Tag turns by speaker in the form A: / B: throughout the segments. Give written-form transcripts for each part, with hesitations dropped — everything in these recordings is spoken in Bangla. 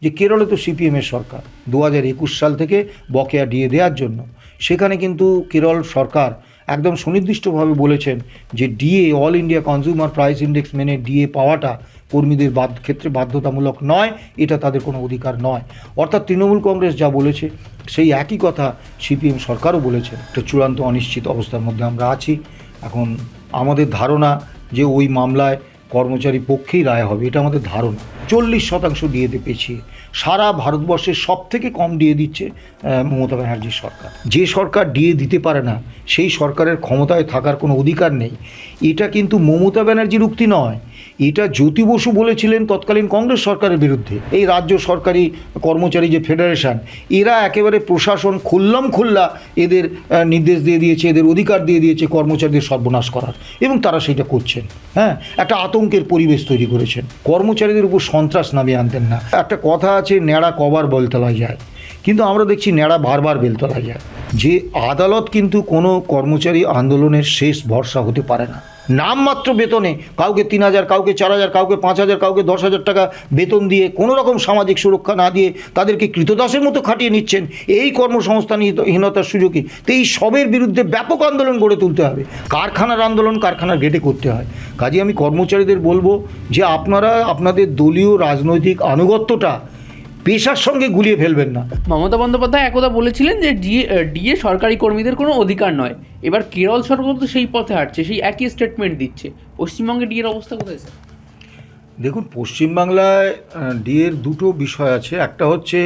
A: যে কেরলে তো সিপিএমের সরকার 2021 সাল থেকে বকেয়া ডিএ দেওয়ার জন্য সেখানে কিন্তু কেরল সরকার একদম সুনির্দিষ্টভাবে বলেছেন যে DA all India consumer price index মেনে ডিএ পাওয়াটা কর্মীদের ক্ষেত্রে বাধ্যতামূলক নয়, এটা তাদের কোনো অধিকার নয়। অর্থাৎ তৃণমূল কংগ্রেস যা বলেছে সেই একই কথা সিপিএম সরকারও বলেছে। একটা চূড়ান্ত অনিশ্চিত অবস্থার মধ্যে আমরা আছি। এখন আমাদের ধারণা যে ওই মামলায় কর্মচারী পক্ষেই রায় হবে, এটা আমাদের ধারণা। 40% ডিএতে পেছিয়ে সারা ভারতবর্ষের সব থেকে কম ডিএ দিচ্ছে মমতা ব্যানার্জির সরকার। যে সরকার ডিএ দিতে পারে না সেই সরকারের ক্ষমতায় থাকার কোনো অধিকার নেই। এটা কিন্তু মমতা ব্যানার্জির উক্তি নয়, এটা জ্যোতি বসু বলেছিলেন তৎকালীন কংগ্রেস সরকারের বিরুদ্ধে। এই রাজ্য সরকারি কর্মচারী যে ফেডারেশন, এরা একেবারে প্রশাসন খুল্লা এদের নির্দেশ দিয়ে দিয়েছে, এদের অধিকার দিয়ে দিয়েছে কর্মচারীদের সর্বনাশ করার, এবং তারা সেটা করছেন। একটা আতঙ্কের পরিবেশ তৈরি করেছেন। কর্মচারীদের উপর সন্ত্রাস নামিয়ে আনতেন না। একটা কথা আছে, ন্যাড়া কবার বেলতলায় যায়, কিন্তু আমরা দেখছি ন্যাড়া বারবার বেলতলায় যায়। যে আদালত কিন্তু কোনো কর্মচারী আন্দোলনের শেষ ভরসা হতে পারে না। নামমাত্র বেতনে কাউকে 3,000, কাউকে 4,000, কাউকে 5,000, কাউকে 10,000 টাকা বেতন দিয়ে কোনো রকম সামাজিক সুরক্ষা না দিয়ে তাদেরকে কৃতদাসের মতো খাটিয়ে নিচ্ছেন এই কর্মসংস্থানহীনতার সুযোগে। তো এই সবের বিরুদ্ধে ব্যাপক আন্দোলন গড়ে তুলতে হবে। কারখানার আন্দোলন কারখানার গেটে করতে হয়। কাজে আমি কর্মচারীদের বলবো যে আপনারা আপনাদের দলীয় রাজনৈতিক আনুগত্যটা পেশার সঙ্গে গুলিয়ে ফেলবেন না।
B: মমতা বন্দ্যোপাধ্যায় একদা বলেছিলেন যে ডিএ সরকারি কর্মীদের কোনো অধিকার নয়। এবার কেরল সরকার তো সেই পথে হাঁটছে, সেই একই স্টেটমেন্ট দিচ্ছে। পশ্চিমবঙ্গে ডিএর অবস্থা কোথায় স্যার?
A: দেখুন, পশ্চিমবাংলায় ডিএর দুটো বিষয় আছে। একটা হচ্ছে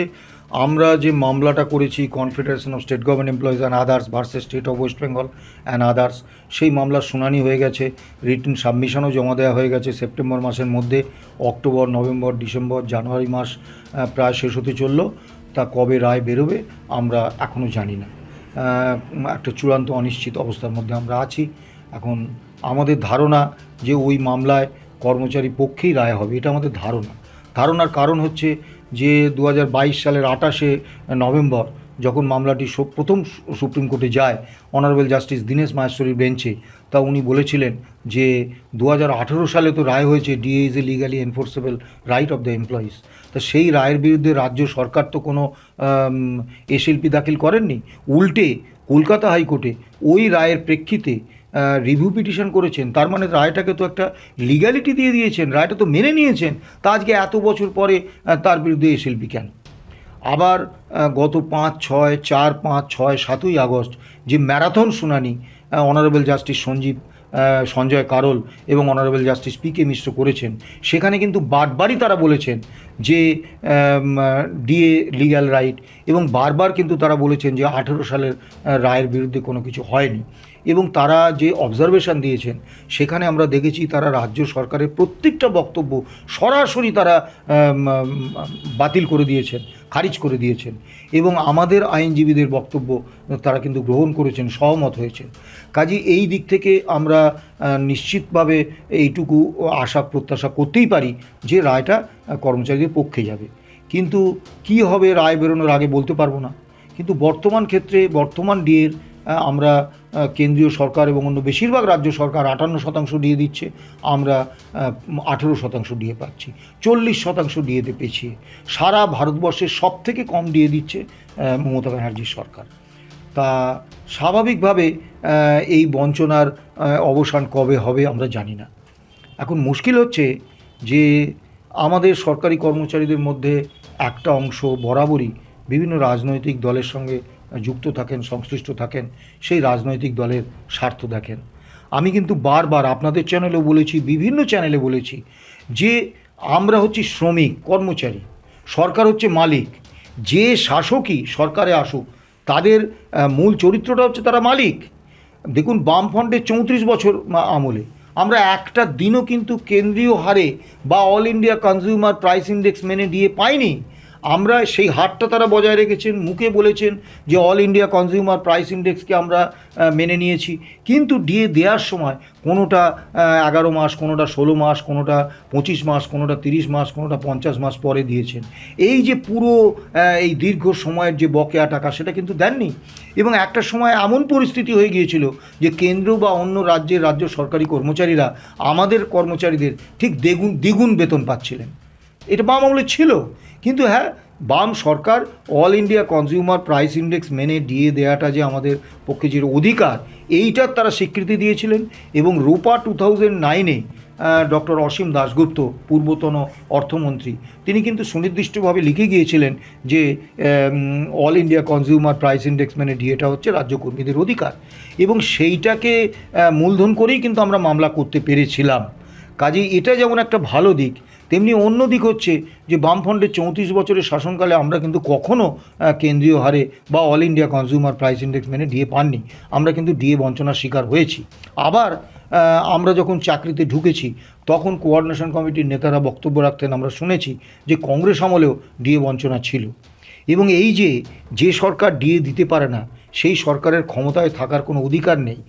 A: আমরা যে মামলাটা করেছি confederation of state government employees and others versus state of West Bengal and others, সেই মামলার শুনানি হয়ে গেছে, রিটেন সাবমিশনও জমা দেওয়া হয়ে গেছে সেপ্টেম্বর মাসের মধ্যে। অক্টোবর, নভেম্বর, ডিসেম্বর, জানুয়ারি মাস প্রায় শেষ হতে চললো। তা কবে রায় বেরোবে আমরা এখনও জানি না। একটা চূড়ান্ত অনিশ্চিত অবস্থার মধ্যে আমরা আছি। এখন আমাদের ধারণা যে ওই মামলায় কর্মচারী পক্ষেই রায় হবে, এটা আমাদের ধারণার কারণ হচ্ছে যে 2022 সালের 28শে নভেম্বর যখন মামলাটি প্রথম সুপ্রিম কোর্টে যায় অনারেবল জাস্টিস দীনেশ মাহেশ্বরীর বেঞ্চে, তা উনি বলেছিলেন যে 2018 সালে তো রায় হয়েছে DA is a legally enforceable right of the employees. তা সেই রায়ের বিরুদ্ধে রাজ্য সরকার তো কোনো এসএলপি দাখিল করেননি, উল্টে কলকাতা হাইকোর্টে ওই রায়ের প্রেক্ষিতে রিভিউ পিটিশন করেছেন। তার মানে রায়টাকে তো একটা লিগ্যালিটি দিয়ে দিয়েছেন, রায়টা তো মেনে নিয়েছেন। তা আজকে এত বছর পরে তার বিরুদ্ধে এসএলপি কেন? আবার গত 5, 6, 4, 5, 6, 7ই আগস্ট যে ম্যারাথন শুনানি অনারেবল জাস্টিস সঞ্জয় কারোল এবং অনারেবল জাস্টিস পিকে মিশ্র করেছেন, সেখানে কিন্তু বারবারই তারা বলেছেন যে ডিএ লিগ্যাল রাইট, এবং বারবার কিন্তু তারা বলেছেন যে 18 সালের রায়ের বিরুদ্ধে কোনো কিছু হয়নি। এবং তারা যে অবজারভেশন দিয়েছেন সেখানে আমরা দেখেছি তারা রাজ্য সরকারের প্রত্যেকটা বক্তব্য সরাসরি তারা বাতিল করে দিয়েছেন, খারিজ করে দিয়েছেন, এবং আমাদের আইনজীবীদের বক্তব্য তারা কিন্তু গ্রহণ করেছেন, সহমত হয়েছেন। কাজেই এই দিক থেকে আমরা নিশ্চিতভাবে এইটুকু আশা প্রত্যাশা করতেই পারি যে রায়টা কর্মচারীদের পক্ষে যাবে। কিন্তু কি হবে রায় বেরোনোর আগে বলতে পারবো না। কিন্তু বর্তমান ডিএর আমরা কেন্দ্রীয় সরকার এবং অন্য বেশিরভাগ রাজ্য সরকার 58% ডিএ দিচ্ছে, আমরা 18% ডিএ পাচ্ছি। 40% ডিএতে পেছিয়ে সারা ভারতবর্ষের সব থেকে কম ডিএ দিচ্ছে মমতা ব্যানার্জির সরকার। তা স্বাভাবিকভাবে এই বঞ্চনার অবসান কবে হবে আমরা জানি না। এখন মুশকিল হচ্ছে যে আমাদের সরকারি কর্মচারীদের মধ্যে একটা অংশ বরাবরই বিভিন্ন রাজনৈতিক দলের সঙ্গে যুক্ত থাকেন, সংশ্লিষ্ট থাকেন, সেই রাজনৈতিক দলের স্বার্থ দেখেন। আমি কিন্তু বারবার আপনাদের চ্যানেলেও বলেছি, বিভিন্ন চ্যানেলে বলেছি যে আমরা হচ্ছি শ্রমিক, কর্মচারী, সরকার হচ্ছে মালিক। যে শাসকই সরকারে আসুক তাদের মূল চরিত্রটা হচ্ছে তারা মালিক। দেখুন, বামফ্রন্টের 34 বছর আমলে আমরা একটা দিনও কিন্তু কেন্দ্রীয় হারে বা all India consumer price index মেনে ডিএ পাইনি। আমরা সেই হারটা তারা বজায় রেখেছেন, মুখে বলেছেন যে অল ইন্ডিয়া কনজিউমার প্রাইস ইন্ডেক্সকে আমরা মেনে নিয়েছি, কিন্তু ডিএ দেওয়ার সময় কোনোটা 11 মাস, কোনোটা 16 মাস, কোনোটা 25 মাস, কোনোটা 30 মাস, কোনোটা 50 মাস পরে দিয়েছেন। এই যে পুরো এই দীর্ঘ সময়ের যে বকেয়া টাকা সেটা কিন্তু দেননি। এবং একটা সময় এমন পরিস্থিতি হয়ে গিয়েছিল যে কেন্দ্র বা অন্য রাজ্যের রাজ্য সরকারি কর্মচারীরা আমাদের কর্মচারীদের ঠিক দ্বিগুণ বেতন পাচ্ছিলেন। এটা বাম আমলে ছিল, কিন্তু হ্যাঁ বাম সরকার all India consumer price index মেনে ডিএ দেওয়াটা যে আমাদের পক্ষে যে অধিকার, এইটার তারা স্বীকৃতি দিয়েছিলেন। এবং রূপা 2009-এ ডক্টর অসীম দাশগুপ্ত পূর্বতন অর্থমন্ত্রী তিনি কিন্তু সুনির্দিষ্টভাবে লিখে গিয়েছিলেন যে all India consumer price index মেনে ডিএটা হচ্ছে রাজ্য কর্মীদের অধিকার, এবং সেইটাকে মূলধন করেই কিন্তু আমরা মামলা করতে পেরেছিলাম। কাজেই এটা যেমন একটা ভালো দিক, তেমনি অন্য দিক হচ্ছে যে বামফ্রন্টের 34 বছরের শাসনকালে আমরা কিন্তু কখনও কেন্দ্রীয় হারে বা all India consumer price index মেনে ডিএ পাননি। আমরা কিন্তু ডিএ বঞ্চনার শিকার হয়েছি। আবার আমরা যখন চাকরিতে ঢুকেছি তখন কোঅর্ডিনেশন কমিটির নেতারা বক্তব্য রাখতেন, আমরা শুনেছি যে কংগ্রেস আমলেও ডিএ বঞ্চনা ছিল। এবং এই যে সরকার ডিএ দিতে পারে না সেই সরকারের ক্ষমতায় থাকার কোনো অধিকার নেই,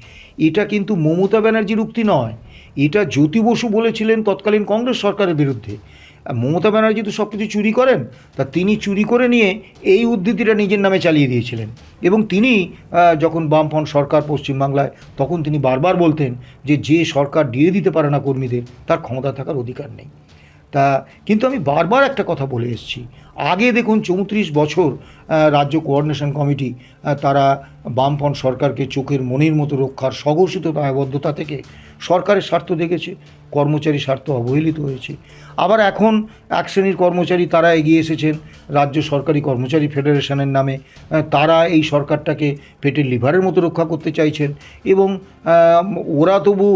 A: এটা কিন্তু মমতা ব্যানার্জির উক্তি নয়, এটা জ্যোতি বসু বলেছিলেন তৎকালীন কংগ্রেস সরকারের বিরুদ্ধে। মমতা ব্যানার্জি তো সব কিছু চুরি করেন, তা তিনি চুরি করে নিয়ে এই উদ্ধৃতিটা নিজের নামে চালিয়ে দিয়েছিলেন। এবং তিনি যখন বামফ্রন্ট সরকার পশ্চিমবাংলায়, তখন তিনি বারবার বলতেন যে সরকার ডিএ দিতে পারে না কর্মীদের, তার ক্ষমতা থাকার অধিকার নেই। তা কিন্তু আমি বারবার একটা কথা বলে এসেছি, আগে দেখুন 34 বছর রাজ্য কোঅর্ডিনেশন কমিটি তারা বামফ্রন্ট সরকারকে চোখের মনির মতো রক্ষার স্বঘোষিত দায়বদ্ধতা থেকে সরকারের স্বার্থ দেখেছে, কর্মচারী স্বার্থ অবহেলিত হয়েছে। আবার এখন এক শ্রেণীর কর্মচারী তারা এগিয়ে এসেছেন রাজ্য সরকারি কর্মচারী ফেডারেশনের নামে, তারা এই সরকারটাকে পেটের লিভারের মতো রক্ষা করতে চাইছেন। এবং ওরা তবু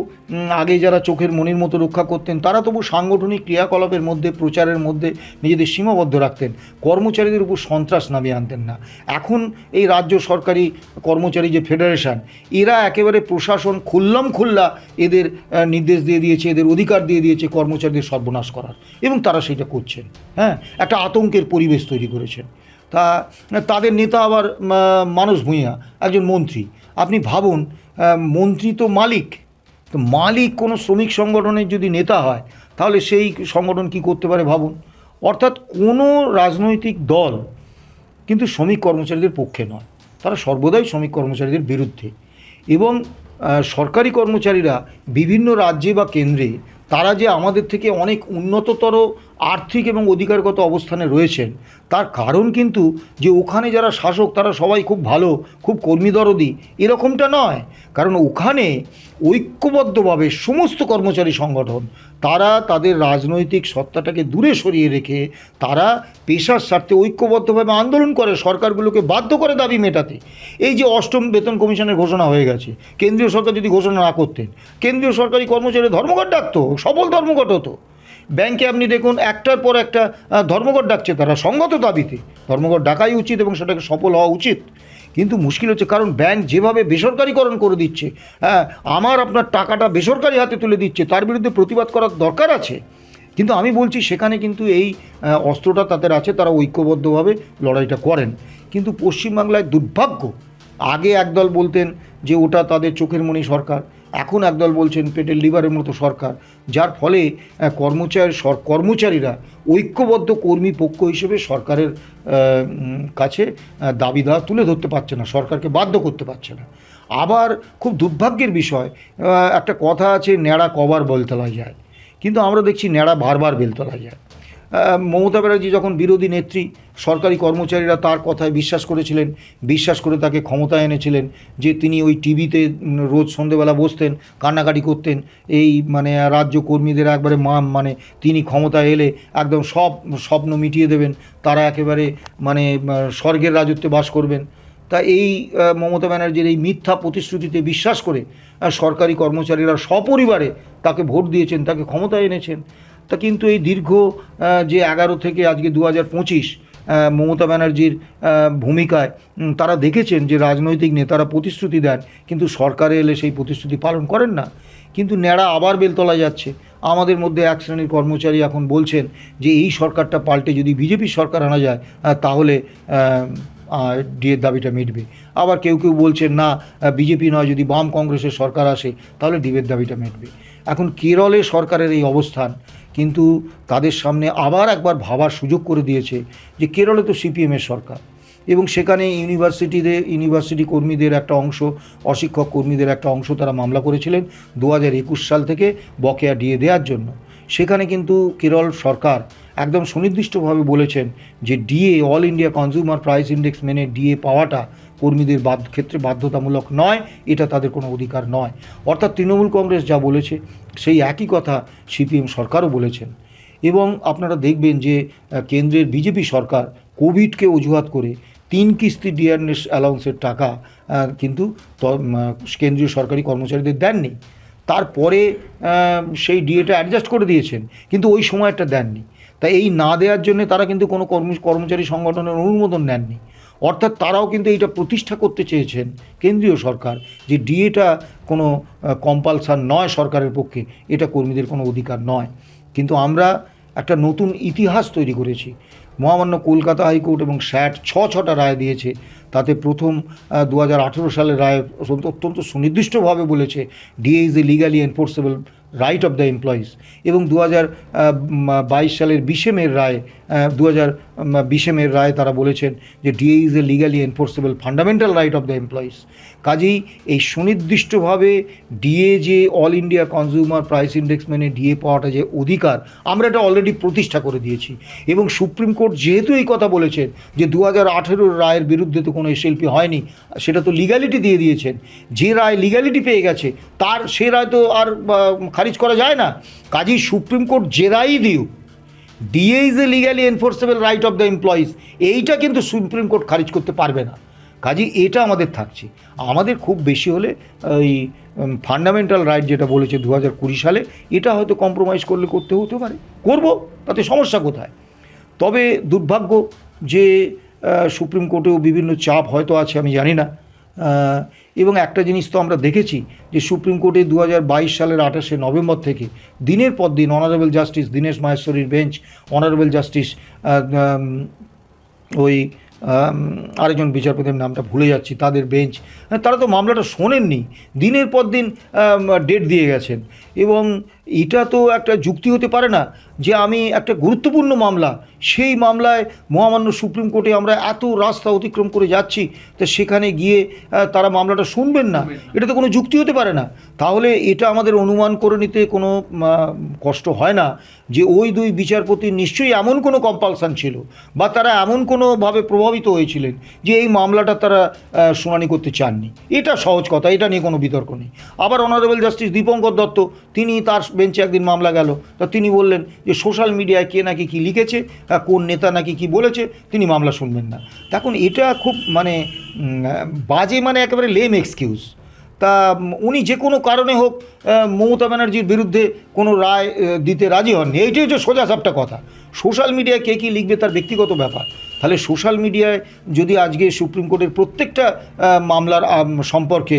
A: আগে যারা চোখের মনির মতো রক্ষা করতেন তারা তবু সাংগঠনিক ক্রিয়াকলাপের মধ্যে, প্রচারের মধ্যে নিজেদের সীমাবদ্ধ রাখতেন, কর্মচারীদের উপর সন্ত্রাস নামিয়ে আনতেন না। এখন এই রাজ্য সরকারি কর্মচারী যে ফেডারেশন, এরা একেবারে প্রশাসন খুল্লা এদের নির্দেশ দিয়ে দিয়েছে, এদের অধিকার দিয়ে দিয়েছে কর্মচারীদের সর্বনাশ করার, এবং তারা সেটা করছেন। হ্যাঁ, একটা আতঙ্কের পরিবেশ তৈরি করেছেন। তাদের নেতা আবার মানস ভূঁইয়া, একজন মন্ত্রী। আপনি ভাবুন, মন্ত্রী তো মালিক, তো মালিক কোনো শ্রমিক সংগঠনের যদি নেতা হয় তাহলে সেই সংগঠন কি করতে পারে ভাবুন। অর্থাৎ কোনো রাজনৈতিক দল কিন্তু শ্রমিক কর্মচারীদের পক্ষে নয়, তারা সর্বদাই শ্রমিক কর্মচারীদের বিরুদ্ধে। এবং সরকারি কর্মচারীরা বিভিন্ন রাজ্যে বা কেন্দ্রে তারা যে আমাদের থেকে অনেক উন্নততর আর্থিক এবং অধিকারগত অবস্থানে রয়েছেন, তার কারণ কিন্তু যে ওখানে যারা শাসক তারা সবাই খুব ভালো, খুব কর্মীদরদি, এরকমটা নয়। কারণ ওখানে ঐক্যবদ্ধভাবে সমস্ত কর্মচারী সংগঠন তারা তাদের রাজনৈতিক সত্তাটাকে দূরে সরিয়ে রেখে তারা পেশার স্বার্থে ঐক্যবদ্ধভাবে আন্দোলন করে, সরকারগুলোকে বাধ্য করে দাবি মেটাতে। এই যে 8ম বেতন কমিশনের ঘোষণা হয়ে গেছে, কেন্দ্রীয় সরকার যদি ঘোষণা না করতেন, কেন্দ্রীয় সরকারি কর্মচারী ধর্মঘট ডাকতো, সফল ধর্মঘট হতো। ব্যাংকে আপনি দেখুন একটার পর একটা ধর্মঘট ডাকছে তারা সঙ্গত দাবিতে, ধর্মঘট ডাকাই উচিত এবং সেটাকে সফল হওয়া উচিত। কিন্তু মুশকিল হচ্ছে, কারণ ব্যাংক যেভাবে বেসরকারিকরণ করে দিচ্ছে, হ্যাঁ, আপনার টাকাটা বেসরকারি হাতে তুলে দিচ্ছে, তার বিরুদ্ধে প্রতিবাদ করার দরকার আছে। কিন্তু আমি বলছি সেখানে কিন্তু এই অস্ত্রটা তাদের আছে, তারা ঐক্যবদ্ধভাবে লড়াইটা করেন। কিন্তু পশ্চিমবাংলায় দুর্ভাগ্য, আগে একদল বলতেন যে ওটা তাদের চোখের মণি সরকার, এখন একদল বলছেন পেটের লিভারের মতো সরকার, যার ফলে কর্মচারীরা ঐক্যবদ্ধ কর্মী পক্ষ হিসেবে সরকারের কাছে দাবি দেওয়া তুলে ধরতে পারছে না, সরকারকে বাধ্য করতে পারছে না। আবার খুব দুর্ভাগ্যের বিষয়, একটা কথা আছে, ন্যাড়া কবার বেলতলায় যায়, কিন্তু আমরা দেখছি ন্যাড়া বারবার বেলতলায় যায়। মমতা ব্যানার্জি যখন বিরোধী নেত্রী, সরকারি কর্মচারীরা তার কথায় বিশ্বাস করেছিলেন, বিশ্বাস করে তাকে ক্ষমতায় এনেছিলেন, যে তিনি ওই টিভিতে রোজ সন্ধেবেলা বসতেন, কান্নাকাটি করতেন, এই রাজ্য কর্মীদের একবারে তিনি ক্ষমতায় এলে একদম সব স্বপ্ন মিটিয়ে দেবেন, তারা একেবারে স্বর্গের রাজত্বে বাস করবেন। তা এই মমতা ব্যানার্জির এই মিথ্যা প্রতিশ্রুতিতে বিশ্বাস করে সরকারি কর্মচারীরা সপরিবারে তাকে ভোট দিয়েছেন, তাকে ক্ষমতায় এনেছেন। তা কিন্তু এই দীর্ঘ যে 11 থেকে আজকে 2025 মমতা ব্যানার্জির ভূমিকায় তারা দেখেছেন যে রাজনৈতিক নেতারা প্রতিশ্রুতি দেন, কিন্তু সরকারে এলে সেই প্রতিশ্রুতি পালন করেন না। কিন্তু ন্যাড়া আবার বেলতলা যাচ্ছে। আমাদের মধ্যে এক শ্রেণীর কর্মচারী এখন বলছেন যে এই সরকারটা পাল্টে যদি বিজেপির সরকার আনা যায় তাহলে ডিএর দাবিটা মিটবে। আবার কেউ বলছেন না, বিজেপি নয়, যদি বাম কংগ্রেসের সরকার আসে তাহলে ডিএর দাবিটা মিটবে। এখন কেরলে সরকারের এই অবস্থান কিন্তু তাদের সামনে আবার একবার ভাবার সুযোগ করে দিয়েছে যে কেরলে তো সিপিএমের সরকার, এবং সেখানে ইউনিভার্সিটি কর্মীদের একটা অংশ, অশিক্ষক কর্মীদের একটা অংশ তারা মামলা করেছিলেন 2021 সাল থেকে বকেয়া ডিএ দেওয়ার জন্য। সেখানে কিন্তু কেরল সরকার একদম সুনির্দিষ্টভাবে বলেছেন যে DA all India consumer price index মেনে ডিএ পাওয়াটা কর্মীদের ক্ষেত্রে বাধ্যতামূলক নয়, এটা তাদের কোনো অধিকার নয়। অর্থাৎ তৃণমূল কংগ্রেস যা বলেছে সেই একই কথা সিপিএম সরকারও বলেছেন। এবং আপনারা দেখবেন যে কেন্দ্রের বিজেপি সরকার কোভিডকে অজুহাত করে 3 কিস্তি ডিয়ারনেস অ্যালাউন্সের টাকা কিন্তু কেন্দ্রীয় সরকারি কর্মচারীদের দেননি। তারপরে সেই ডিএটা অ্যাডজাস্ট করে দিয়েছেন, কিন্তু ওই সময়টা দেননি। তাই এই না দেওয়ার জন্য তারা কিন্তু কোনো কর্মচারী সংগঠনের অনুমোদন নেননি। অর্থাৎ তারাও কিন্তু এইটা প্রতিষ্ঠা করতে চেয়েছেন কেন্দ্রীয় সরকার যে ডিএটা কোনো কম্পালসার নয় সরকারের পক্ষে, এটা কর্মীদের কোনো অধিকার নয়। কিন্তু আমরা একটা নতুন ইতিহাস তৈরি করেছি। মহামান্য কলকাতা হাইকোর্ট এবং স্যাট 6টা রায় দিয়েছে। তাতে প্রথম 2018 সালের রায় অত্যন্ত সুনির্দিষ্টভাবে বলেছে DA is a legally enforceable right of the employees, এবং 2022 সালের 20 মের রায় 2020 মের রায় তারা বলেছেন যে DA is a legally enforceable fundamental right of the employees. কাজেই এই সুনির্দিষ্টভাবে ডিএ যে all India consumer price index মেনে ডিএ পাওয়াটা যে অধিকার, আমরা এটা অলরেডি প্রতিষ্ঠা করে দিয়েছি। এবং সুপ্রিম কোর্ট যেহেতু এই কথা বলেছেন যে 2018 রায়ের বিরুদ্ধে তো কোনো এসএলপি হয়নি, সেটা তো লিগ্যালিটি দিয়ে দিয়েছেন। যে রায় লিগ্যালিটি পেয়ে গেছে তার সে রায় তো আর খারিজ করা যায় না। কাজেই সুপ্রিম কোর্ট যে রায়ই দিউক, DA is a legally enforceable right of the employees, এইটা কিন্তু সুপ্রিম কোর্ট খারিজ করতে পারবে না। কাজেই এটা আমাদের থাকছে। আমাদের খুব বেশি হলে ওই ফান্ডামেন্টাল রাইট যেটা বলেছে 2020 সালে, এটা হয়তো কম্প্রোমাইজ করলে হতে পারে, করব, তাতে সমস্যা কোথায়। তবে দুর্ভাগ্য যে সুপ্রিম কোর্টেও বিভিন্ন চাপ হয়তো আছে, আমি জানি না। এবং একটা জিনিস তো আমরা দেখেছি যে সুপ্রিম কোর্টে 2022 সালের 28শে নভেম্বর থেকে দিনের পর দিন অনারেবল জাস্টিস দীনেশ মাহেশ্বরীর বেঞ্চ, অনারেবল জাস্টিস ওই আরেকজন বিচারপতির নামটা ভুলে যাচ্ছি, তাদের বেঞ্চ, তারা তো মামলাটা শোনেননি, দিনের পর দিন ডেট দিয়ে গেছেন। এবং এটা তো একটা যুক্তি হতে পারে না যে আমি একটা গুরুত্বপূর্ণ মামলা, সেই মামলায় মহামান্য সুপ্রিম কোর্টে আমরা এত রাস্তা অতিক্রম করে যাচ্ছি, তো সেখানে গিয়ে তারা মামলাটা শুনবেন না, এটা তো কোনো যুক্তি হতে পারে না। তাহলে এটা আমাদের অনুমান করে নিতে কোনো কষ্ট হয় না যে ওই 2 বিচারপতির নিশ্চয়ই এমন কোনো কম্পালশন ছিল, বা তারা এমন কোনোভাবে প্রভাবিত হয়েছিলেন যে এই মামলাটা তারা শুনানি করতে চাননি। এটা সহজ কথা, এটা নিয়ে কোনো বিতর্ক নেই। আবার অনারেবল জাস্টিস দীপঙ্কর দত্ত, তিনি তার বেঞ্চে একদিন মামলা গেল, তা তিনি বললেন যে সোশ্যাল মিডিয়ায় কে নাকি কী লিখেছে, কোন নেতা নাকি কি বলেছে, তিনি মামলা শুনবেন না। তখন এটা খুব বাজে, একেবারে লেম এক্সকিউজ। তা উনি যে কোনো কারণে হোক মমতা ব্যানার্জির বিরুদ্ধে কোনো রায় দিতে রাজি হননি, এইটাই হচ্ছে সোজাসাপটা কথা। সোশ্যাল মিডিয়ায় কে কী লিখবে তার ব্যক্তিগত ব্যাপার। তাহলে সোশ্যাল মিডিয়ায় যদি আজকে সুপ্রিম কোর্টের প্রত্যেকটা মামলার সম্পর্কে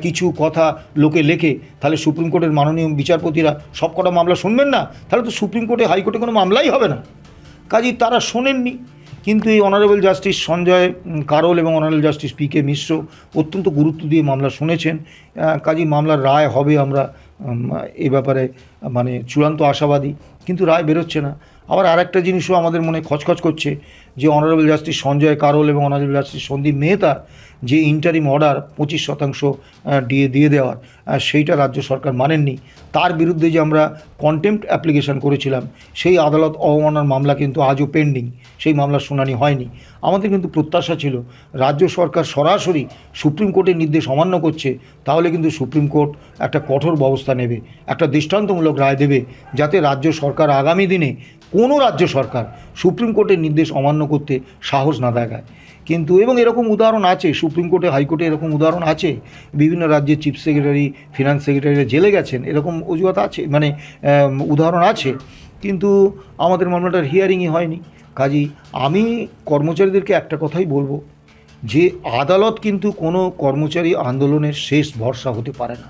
A: কিছু কথা লোকে লেখে, তাহলে সুপ্রিম কোর্টের মাননীয় বিচারপতিরা সব কটা মামলা শুনবেন না? তাহলে তো সুপ্রিম কোর্টে হাইকোর্টে কোনো মামলাই হবে না। কাজেই তারা শোনেননি। কিন্তু এই অনারেবল জাস্টিস সঞ্জয় কারোল এবং অনারেবল জাস্টিস পি কে মিশ্র অত্যন্ত গুরুত্ব দিয়ে মামলা শুনেছেন। কাজেই মামলার রায় হবে, আমরা এ ব্যাপারে চূড়ান্ত আশাবাদী, কিন্তু রায় বেরোচ্ছে না। আবার আরেকটা জিনিসও আমাদের মনে খচখচ করছে যে অনারেবল জাস্টিস সঞ্জয় কারোল এবং অনারেবল জাস্টিস সন্দীপ মেহতা যে ইন্টারিম অর্ডার 25% ডিএ দিয়ে দেওয়ার, সেইটা রাজ্য সরকার মানেননি। তার বিরুদ্ধে যে আমরা কন্টেম্পট অ্যাপ্লিকেশন করেছিলাম, সেই আদালত অবমাননার মামলা কিন্তু আজও পেন্ডিং, সেই মামলার শুনানি হয়নি। আমাদের কিন্তু প্রত্যাশা ছিল রাজ্য সরকার সরাসরি সুপ্রিম কোর্টের নির্দেশ অমান্য করছে, তাহলে কিন্তু সুপ্রিম কোর্ট একটা কঠোর ব্যবস্থা নেবে, একটা দৃষ্টান্তমূলক রায় দেবে, যাতে রাজ্য সরকার আগামী দিনে কোনো রাজ্য সরকার সুপ্রিম কোর্টের নির্দেশ অমান্য করতে সাহস না দেখায়। কিন্তু এবং এরকম উদাহরণ আছে, সুপ্রিম কোর্টে হাইকোর্টে এরকম উদাহরণ আছে, বিভিন্ন রাজ্যের চিফ সেক্রেটারি ফিনান্স সেক্রেটারিরা জেলে গেছেন, এরকম অজুহাত আছে, উদাহরণ আছে, কিন্তু আমাদের মামলাটার হিয়ারিংই হয়নি। কাজেই আমি কর্মচারীদেরকে একটা কথাই বলবো যে আদালত কিন্তু কোনো কর্মচারী আন্দোলনের শেষ ভরসা হতে পারে না।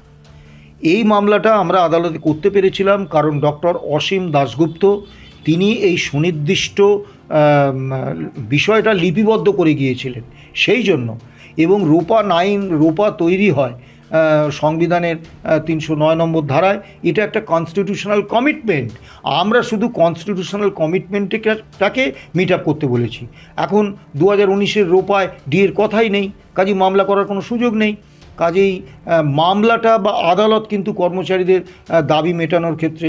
A: এই মামলাটা আমরা আদালতে করতে পেরেছিলাম কারণ ডক্টর অসীম দাশগুপ্ত তিনি এই সুনির্দিষ্ট বিষয়টা লিপিবদ্ধ করে গিয়েছিলেন সেই জন্য। এবং রোপা তৈরি হয় সংবিধানের 309 নম্বর ধারায়, এটা একটা কনস্টিটিউশনাল কমিটমেন্ট। আমরা শুধু কনস্টিটিউশনাল কমিটমেন্টটাকে মিট আপ করতে বলেছি। এখন 2019-এর রোপায় ডিএর কথাই নেই, কাজেই মামলা করার কোনো সুযোগ নেই। কাজেই মামলাটা বা আদালত কিন্তু কর্মচারীদের দাবি মেটানোর ক্ষেত্রে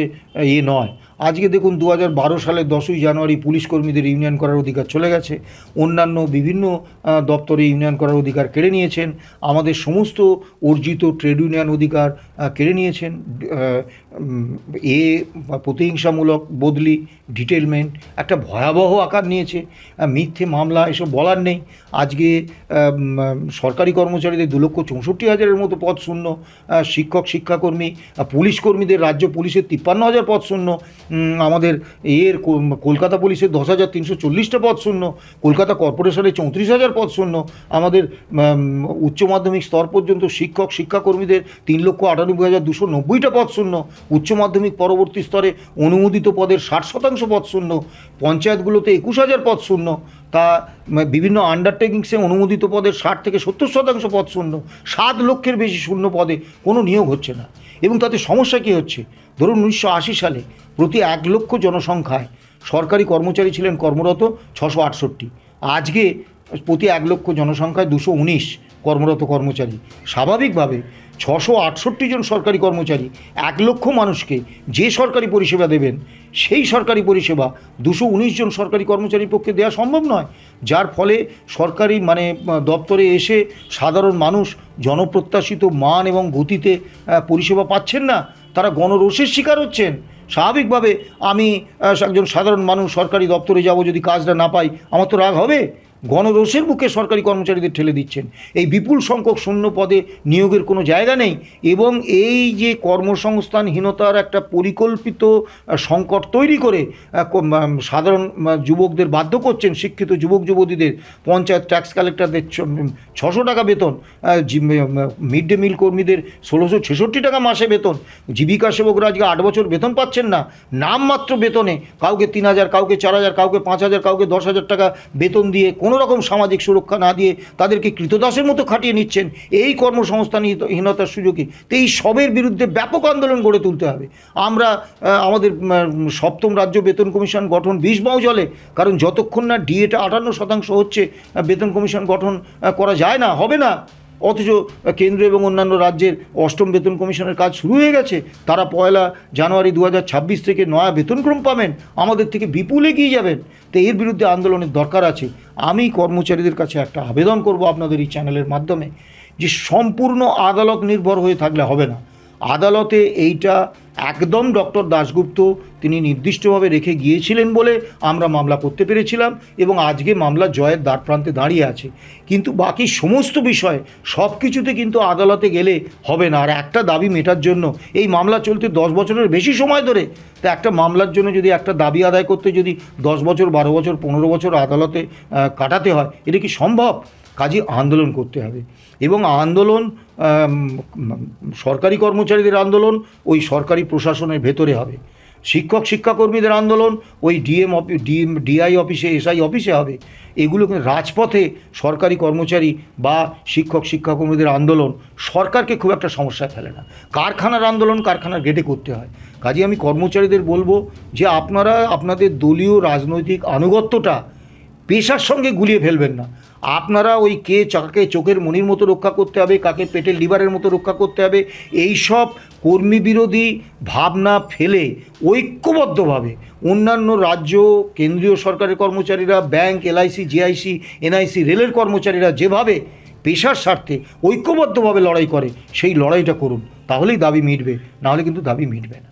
A: নয়। আজকে দেখুন 2012 সালের 10ই জানুয়ারি পুলিশ কর্মীদের ইউনিয়ন করার অধিকার চলে গেছে, অন্যান্য বিভিন্ন দপ্তরে ইউনিয়ন করার অধিকার কেড়ে নিয়েছেন, আমাদের সমস্ত অর্জিত ট্রেড ইউনিয়ন অধিকার কেড়ে নিয়েছেন। প্রতিহিংসামূলক বদলি, ডিটেলমেন্ট একটা ভয়াবহ আকার নিয়েছে। মিথ্যে মামলা, এসব বলার নেই। আজকে সরকারি কর্মচারীদের 2,64,000-এর মতো পদ শূন্য, শিক্ষক শিক্ষাকর্মী পুলিশ কর্মীদের রাজ্য পুলিশের 53,000 পদ শূন্য, আমাদের কলকাতা পুলিশের 10,340টা পদ শূন্য, কলকাতা কর্পোরেশনের 34,000 পদ শূন্য, আমাদের উচ্চ মাধ্যমিক স্তর পর্যন্ত শিক্ষক শিক্ষাকর্মীদের 3,98,290টা পদ শূন্য, উচ্চ মাধ্যমিক পরবর্তী স্তরে অনুমোদিত পদের 60% পদ শূন্য, পঞ্চায়েতগুলোতে 21,000 পদ শূন্য, তা বিভিন্ন আন্ডারটেকিংসে অনুমোদিত পদের 60 থেকে 70% পদ শূন্য, 7 লক্ষের বেশি শূন্য পদে কোনো নিয়োগ হচ্ছে না। এবং তাতে সমস্যা কী হচ্ছে, ধরুন 1980 সালে প্রতি 1 লক্ষ জনসংখ্যায় সরকারি কর্মচারী ছিলেন কর্মরত 668, আজকে প্রতি 1 লক্ষ জনসংখ্যায় 219 কর্মরত কর্মচারী। স্বাভাবিকভাবে 668 জন সরকারি কর্মচারী 1 লক্ষ মানুষকে যে সরকারি পরিষেবা দেবেন, সেই সরকারি পরিষেবা 219 জন সরকারি কর্মচারীর পক্ষে দেওয়া সম্ভব নয়, যার ফলে সরকারি দপ্তরে এসে সাধারণ মানুষ জনপ্রত্যাশিত মান এবং গতিতে পরিষেবা পাচ্ছেন না, তারা গণরোষের শিকার হচ্ছেন। স্বাভাবিকভাবে আমি একজন সাধারণ মানুষ সরকারি দপ্তরে যাব, যদি কাজটা না পাই আমার তো রাগ হবে। গণরোষের বুকে সরকারি কর্মচারীদের ঠেলে দিচ্ছেন। এই বিপুল সংখ্যক শূন্য পদে নিয়োগের কোনো জায়গা নেই, এবং এই যে কর্মসংস্থানহীনতার একটা পরিকল্পিত সংকট তৈরি করে সাধারণ যুবকদের বাধ্য করছেন, শিক্ষিত যুবক যুবতীদের পঞ্চায়েত ট্যাক্স কালেক্টরদের 600 টাকা বেতন, মিড ডে মিল কর্মীদের 1,666 টাকা মাসে বেতন, জীবিকা সেবকরা আজকে 8 বছর বেতন পাচ্ছেন না, নামমাত্র বেতনে কাউকে 3,000, কাউকে 4,000, কাউকে 5,000, কাউকে 10,000 টাকা বেতন দিয়ে কোনো রকম সামাজিক সুরক্ষা না দিয়ে তাদেরকে কৃতদাসের মতো খাটিয়ে নিচ্ছেন এই কর্মসংস্থানহীনতার সুযোগে। তো এই সবের বিরুদ্ধে ব্যাপক আন্দোলন গড়ে তুলতে হবে। আমরা আমাদের 7ম রাজ্য বেতন কমিশন গঠন 20 বাউ জলে, কারণ যতক্ষণ না ডিএটা 58% হচ্ছে বেতন কমিশন গঠন করা যায় না, হবে না। অথচ কেন্দ্র এবং অন্যান্য রাজ্যের 8ম বেতন কমিশনের কাজ শুরু হয়ে গেছে, তারা 1 জানুয়ারি 2026 থেকে নয়া বেতনক্রম পাবেন, আমাদের থেকে বিপুল এগিয়ে যাবেন। তো এর বিরুদ্ধে আন্দোলনের দরকার আছে। আমি কর্মচারীদের কাছে একটা আবেদন করব আপনাদের এই চ্যানেলের মাধ্যমে, যে সম্পূর্ণ আদালত নির্ভর হয়ে থাকলে হবে না। আদালতে এইটা একদম ডক্টর দাশগুপ্ত তিনি নির্দিষ্টভাবে রেখে গিয়েছিলেন বলে আমরা মামলা করতে পেরেছিলাম, এবং আজকে মামলা জয়ের দ্বারপ্রান্তে দাঁড়িয়ে আছে। কিন্তু বাকি সমস্ত বিষয় সব কিছুতে কিন্তু আদালতে গেলে হবে না। আর একটা দাবি মেটার জন্য এই মামলা চলতে 10 বছরের বেশি সময় ধরে, তো একটা মামলার জন্য যদি একটা দাবি আদায় করতে যদি 10 বছর, 12 বছর, 15 বছর আদালতে কাটাতে হয়, এটা কি সম্ভব? কাজে আন্দোলন করতে হবে, এবং আন্দোলন সরকারি কর্মচারীদের আন্দোলন ওই সরকারি প্রশাসনের ভেতরে হবে, শিক্ষক শিক্ষাকর্মীদের আন্দোলন ওই ডিআই অফিসে, এসআই অফিসে হবে। এগুলো রাজপথে সরকারি কর্মচারী বা শিক্ষক শিক্ষাকর্মীদের আন্দোলন সরকারকে খুব একটা সমস্যায় ফেলে না। কারখানার আন্দোলন কারখানার গেটে করতে হয়। কাজে আমি কর্মচারীদের বলবো যে আপনারা আপনাদের দলীয় রাজনৈতিক আনুগত্যটা পেশার সঙ্গে গুলিয়ে ফেলবেন না। আপনারা ওই কাকে চোখের মণির মতো রক্ষা করতে হবে, কাকে পেটের লিভারের মতো রক্ষা করতে হবে, এই সব কর্মী বিরোধী ভাবনা ফেলে ঐক্যবদ্ধভাবে অন্যান্য রাজ্য কেন্দ্রীয় সরকারের কর্মচারীরা, ব্যাংক, এলআইসি, জিআইসি, এনআইসি, রেলের কর্মচারীরা যেভাবে পেশার স্বার্থে ঐক্যবদ্ধভাবে লড়াই করে, সেই লড়াইটা করুন, তাহলেই দাবি মিটবে, নাহলে কিন্তু দাবি মিটবে না।